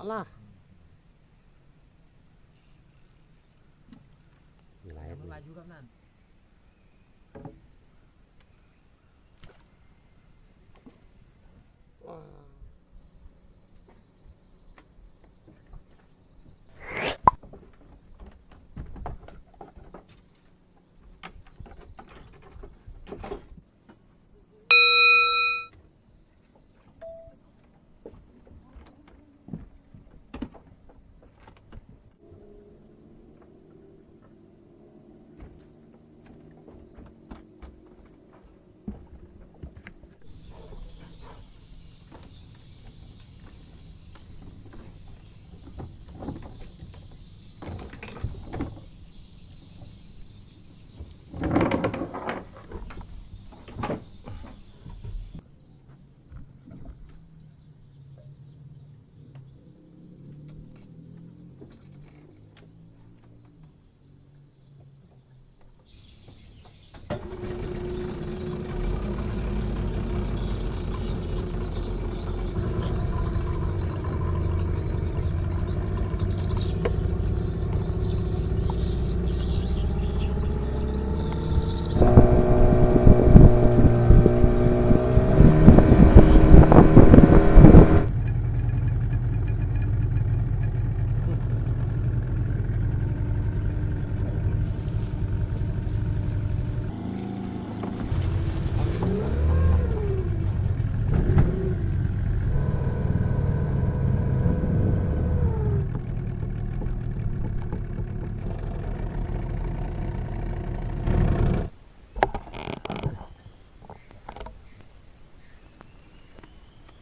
lah. Laju kan nan.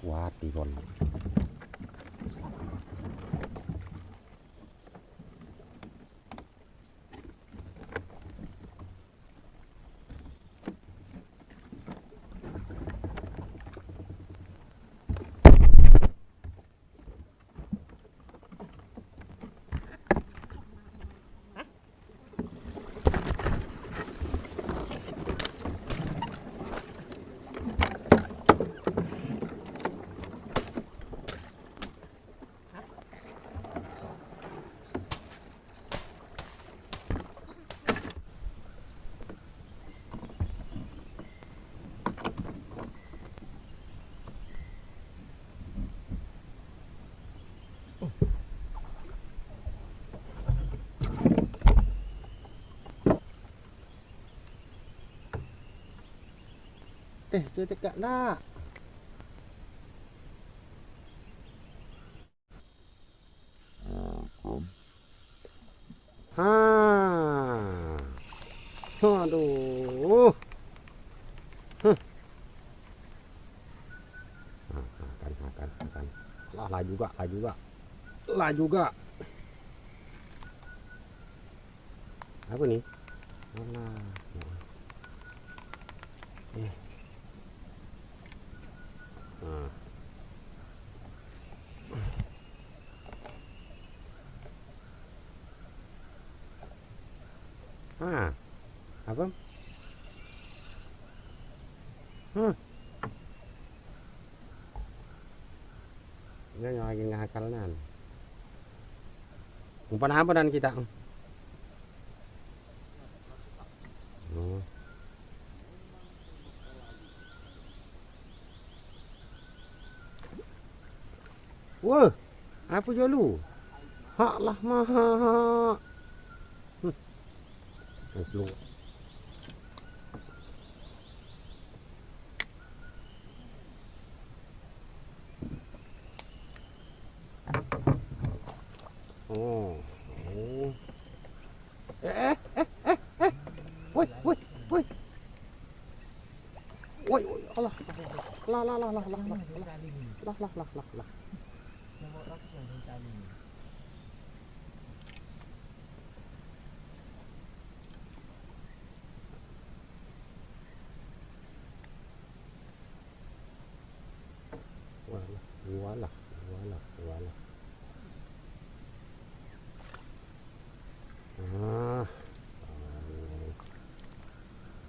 Wati kon. Dia dekat nak. Ha. Aduh. Makan. Lah juga. Lah juga. Apa nih? Alah. Apa? Ini lagi ngakal nan. Umpan apa dan kita? Wah, apa jolu? Hak lah mahal. Slow. Oh. Woi. Allah. Lah. Walah.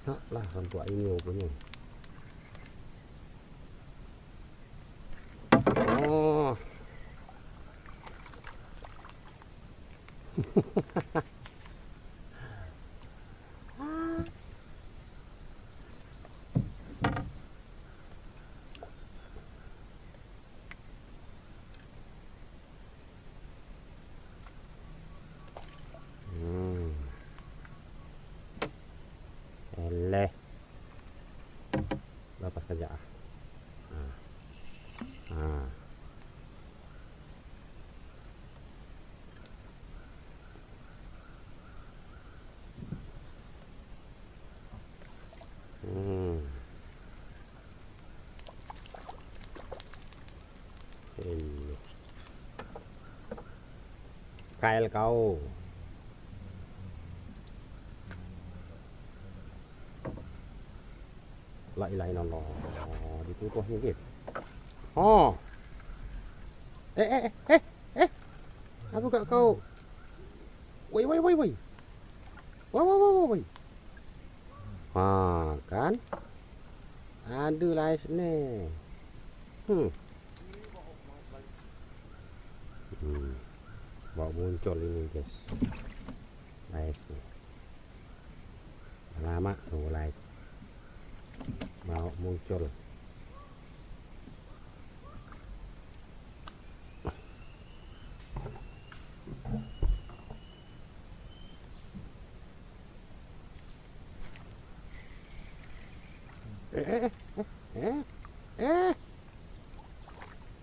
Lah kan tua ini punya. Oh. Eleh, lepas saja. Nah. Ini kail kau. La ilaha illallah. Ditutup sedikit. Oh. Apa gak kau? Woi. Woi. Kan? Aduh lah sini. Bawa muncul ini guys. Guys nih. Lama tunggu live. Mau muncul.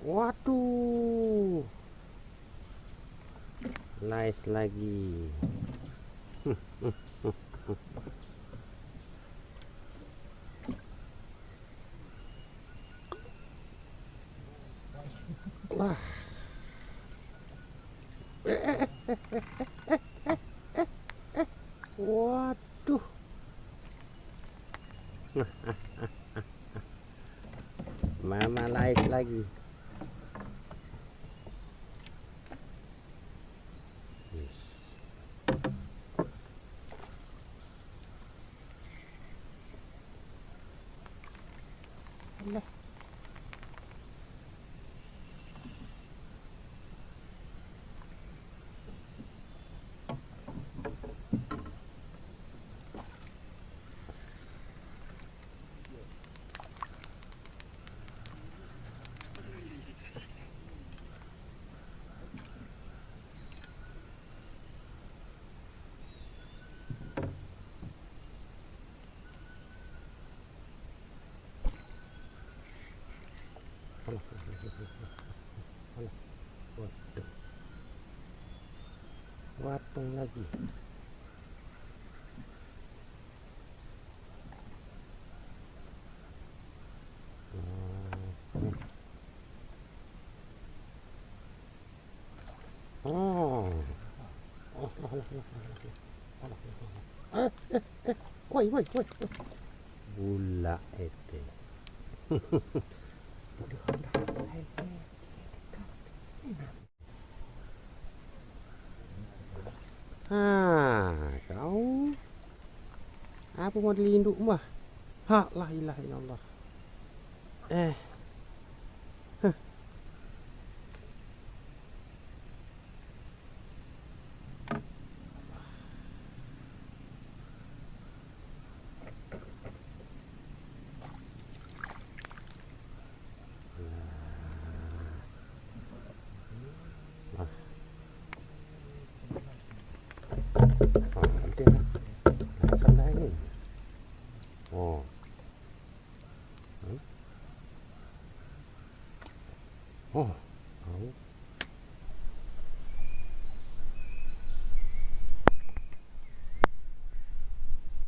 Waduh. Nice lagi. Wah. Waduh. Mama like lagi. Allah. Waduh. Watung lagi. Woi. Bula ete. Kau apa mau dilinduk mah? La ilaha illallah. Nanti lah ini. Oh.